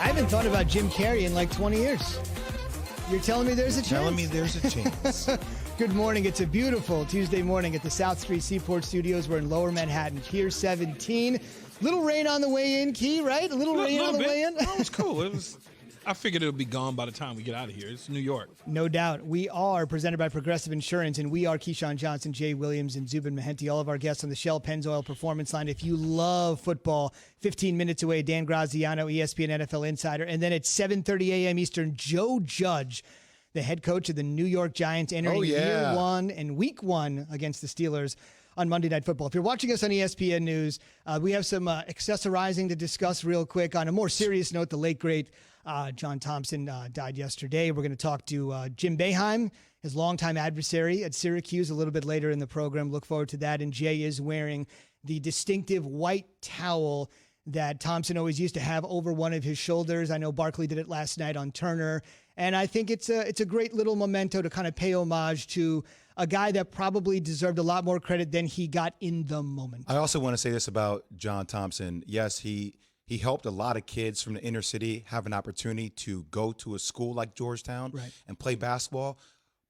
I haven't thought about Jim Carrey in like 20 years. You're telling me there's a chance? Telling me there's a chance. Good morning. It's a beautiful Tuesday morning at the South Street Seaport Studios. We're in Lower Manhattan, Pier 17. Little rain on the way in, Key, right? A little rain on the way in? No, it was cool. I figured it would be gone by the time we get out of here. It's New York. No doubt. We are presented by Progressive Insurance, and we are Keyshawn Johnson, Jay Williams, and Zubin Mehenti, all of our guests on the Shell Pennzoil Performance Line. If you love football, 15 minutes away, Dan Graziano, ESPN NFL Insider. And then at 7:30 a.m. Eastern, Joe Judge, the head coach of the New York Giants, entering year one and week one against the Steelers on Monday Night Football. If you're watching us on ESPN News, we have some accessorizing to discuss real quick. On a more serious note, the late, great John Thompson died yesterday. We're going to talk to Jim Boeheim, his longtime adversary at Syracuse, a little bit later in the program. Look forward to that. And Jay is wearing the distinctive white towel that Thompson always used to have over one of his shoulders. I know Barkley did it last night on Turner. And I think it's a great little memento to kind of pay homage to a guy that probably deserved a lot more credit than he got in the moment. I also want to say this about John Thompson. Yes, he helped a lot of kids from the inner city have an opportunity to go to a school like Georgetown and play basketball.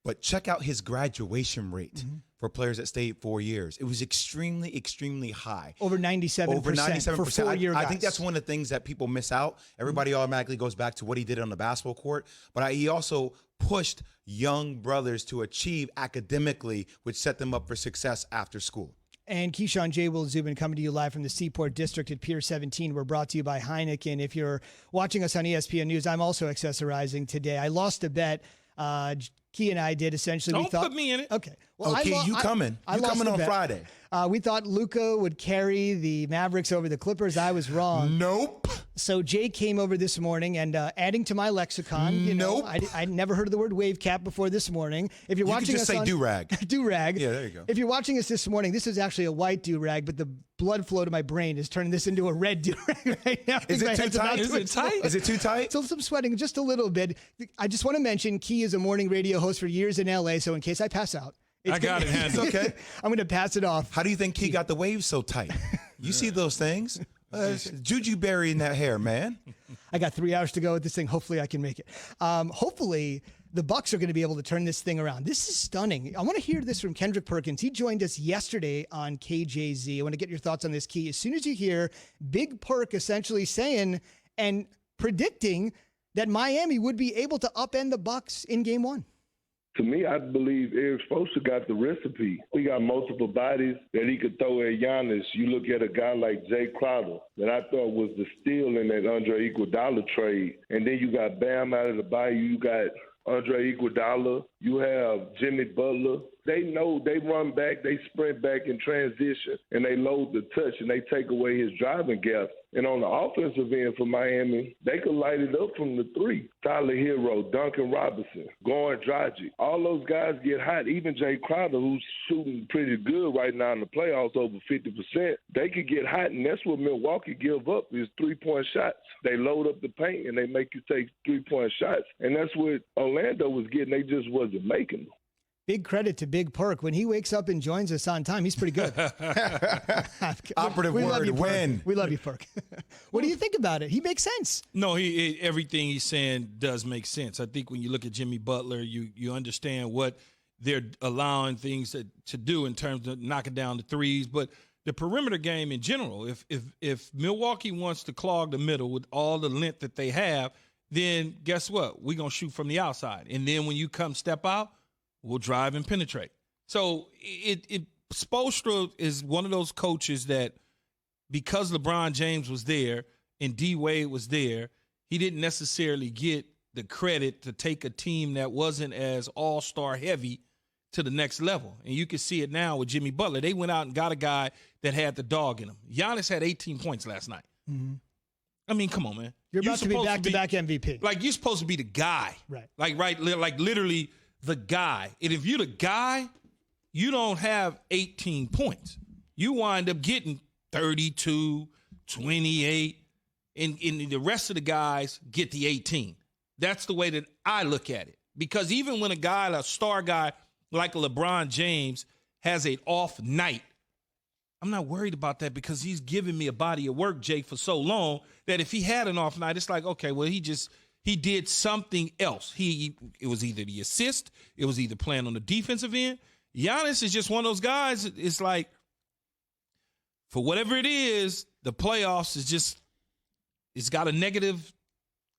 But check out his graduation rate for players that stayed 4 years. It was extremely, extremely high. Over 97%. For 4 year guys. I think that's one of the things that people miss out. Everybody automatically goes back to what he did on the basketball court. But he also pushed young brothers to achieve academically, which set them up for success after school. And Keyshawn, J. Will, Zubin coming to you live from the Seaport District at Pier 17. We're brought to you by Heineken. If you're watching us on ESPN News, I'm also accessorizing today. I lost a bet. Key and I did essentially. Don't put me in it. Okay. Well, Key, you coming on Friday. We thought Luka would carry the Mavericks over the Clippers. I was wrong. Nope. So Jay came over this morning and adding to my lexicon. You know, I never heard of the word wave cap before this morning. If you're watching us, say on do-rag. Do-rag. Yeah, there you go. If you're watching us this morning, this is actually a white do-rag, but the blood flow to my brain is turning this into a red do-rag right now. Is it too tight? Is it tight? Is it too tight? So I'm sweating just a little bit. I just want to mention Key is a morning radio host for years in LA, so in case I pass out, I got it handled. It's okay. I'm going to pass it off. How do you think Key got the waves so tight? You see those things? Juju Berry in that hair, man. I got 3 hours to go with this thing. Hopefully I can make it. Hopefully the Bucks are going to be able to turn this thing around. This is stunning. I want to hear this from Kendrick Perkins. He joined us yesterday on KJZ. I want to get your thoughts on this, Key. As soon as you hear Big Perk essentially saying and predicting that Miami would be able to upend the Bucks in Game 1. To me, I believe Eric Spoelstra got the recipe. He got multiple bodies that he could throw at Giannis. You look at a guy like Jay Crowder that I thought was the steal in that Andre Iguodala trade. And then you got Bam out of the bayou. You got Andre Iguodala. You have Jimmy Butler. They know they run back, they sprint back in transition, and they load the touch, and they take away his driving gaps. And on the offensive end for Miami, they could light it up from the three. Tyler Hero, Duncan Robinson, Goran Dragic. All those guys get hot. Even Jay Crowder, who's shooting pretty good right now in the playoffs, over 50%, they could get hot, and that's what Milwaukee give up is three-point shots. They load up the paint, and they make you take three-point shots. And that's what Orlando was getting. They just wasn't making them. Big credit to Big Perk. When he wakes up and joins us on time, he's pretty good. Operative word, win. We love you, Perk. What do you think about it? He makes sense. No, everything he's saying does make sense. I think when you look at Jimmy Butler, you understand what they're allowing things to do in terms of knocking down the threes. But the perimeter game in general, if Milwaukee wants to clog the middle with all the length that they have, then guess what? We're going to shoot from the outside. And then when you come step out, we'll drive and penetrate. So Spoelstra is one of those coaches that because LeBron James was there and D Wade was there, he didn't necessarily get the credit to take a team that wasn't as all-star heavy to the next level. And you can see it now with Jimmy Butler. They went out and got a guy that had the dog in him. Giannis had 18 points last night. Mm-hmm. I mean, come on, man. You're about to be back-to-back MVP. Like, you're supposed to be the guy. Right. Like literally the guy. And if you're the guy, you don't have 18 points. You wind up getting 32, 28, and the rest of the guys get the 18. That's the way that I look at it. Because even when a star guy like LeBron James has an off night, I'm not worried about that because he's given me a body of work, Jay, for so long that if he had an off night, it's like, okay, well, he did something else. It was either the assist, it was either playing on the defensive end. Giannis is just one of those guys. It's like, for whatever it is, the playoffs it's got a negative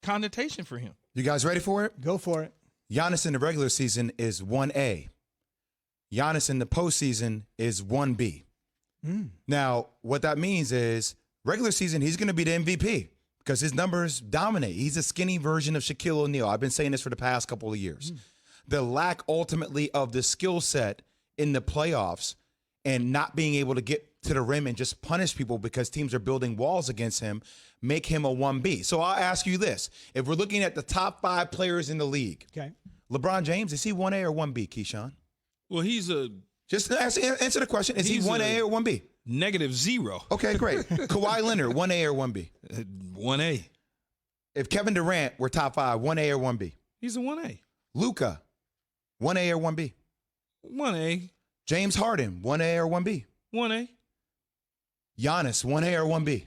connotation for him. You guys ready for it? Go for it. Giannis in the regular season is 1A. Giannis in the postseason is 1B. Now, what that means is regular season, he's going to be the MVP because his numbers dominate. He's a skinny version of Shaquille O'Neal. I've been saying this for the past couple of years. The lack ultimately of the skill set in the playoffs and not being able to get to the rim and just punish people because teams are building walls against him make him a 1B. So I'll ask you this. If we're looking at the top 5 players in the league, okay, LeBron James, is he 1A or 1B, Keyshawn? Well, Just answer the question. Is he 1A or 1B? -0. Okay, great. Kawhi Leonard, 1A or 1B? 1A. If Kevin Durant were top 5, 1A or 1B? He's a 1A. Luka, 1A or 1B? 1A. James Harden, 1A or 1B? 1A. Giannis, 1A or 1B?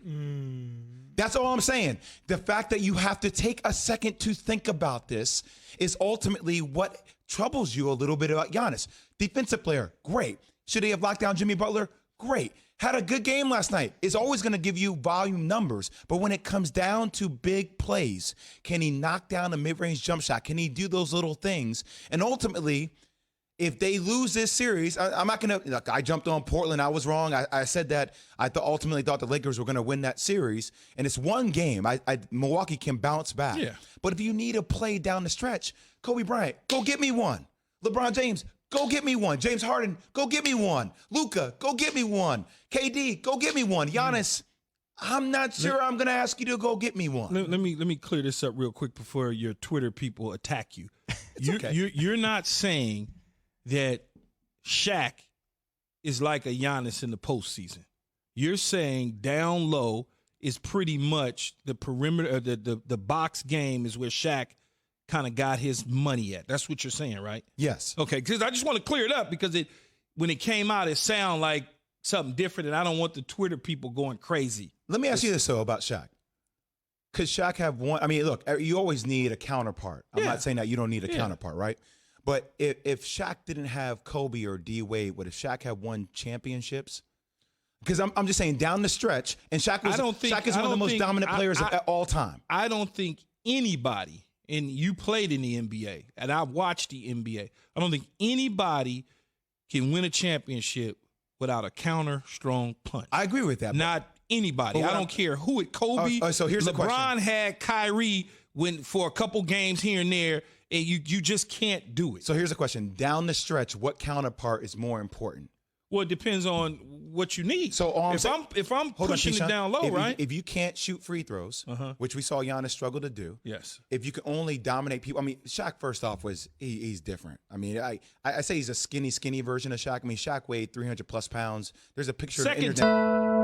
That's all I'm saying. The fact that you have to take a second to think about this is ultimately what troubles you a little bit about Giannis. Defensive player, great. Should he have locked down Jimmy Butler? Great. Had a good game last night. It's always going to give you volume numbers. But when it comes down to big plays, can he knock down a mid-range jump shot? Can he do those little things? And ultimately, if they lose this series, I'm not going to – look, I jumped on Portland. I was wrong. I said that I ultimately thought the Lakers were going to win that series. And it's one game. Milwaukee can bounce back. Yeah. But if you need a play down the stretch, Kobe Bryant, go get me one. LeBron James, go get me one. James Harden, go get me one. Luka, go get me one. KD, go get me one. Giannis, I'm not sure I'm going to ask you to go get me one. Let me clear this up real quick before your Twitter people attack you. You're not saying that Shaq is like a Giannis in the postseason. You're saying down low is pretty much the perimeter, the box game is where Shaq kind of got his money at. That's what you're saying, right? Yes. Okay, because I just want to clear it up because when it came out, it sounded like something different, and I don't want the Twitter people going crazy. Let me ask you this, though, about Shaq. Could Shaq have one? I mean, look, you always need a counterpart. I'm not saying that you don't need a counterpart, right? But if Shaq didn't have Kobe or D Wade, would Shaq have won championships? Because I'm just saying down the stretch, and Shaq is one of the most dominant players of all time. I don't think anybody, and you played in the NBA, and I watched the NBA, I don't think anybody can win a championship without a counter-strong punch. I agree with that. Not anybody. I don't care who it. Kobe, so here's the question. LeBron had Kyrie for a couple games here and there, and you just can't do it. So here's the question. Down the stretch, what counterpart is more important? Well, it depends on what you need. So if I'm pushing it down low, right? If you can't shoot free throws, which we saw Giannis struggle to do, yes. If you can only dominate people, I mean, Shaq first off he's different. I mean, I say he's a skinny version of Shaq. I mean, Shaq weighed 300 plus pounds. There's a picture of the internet.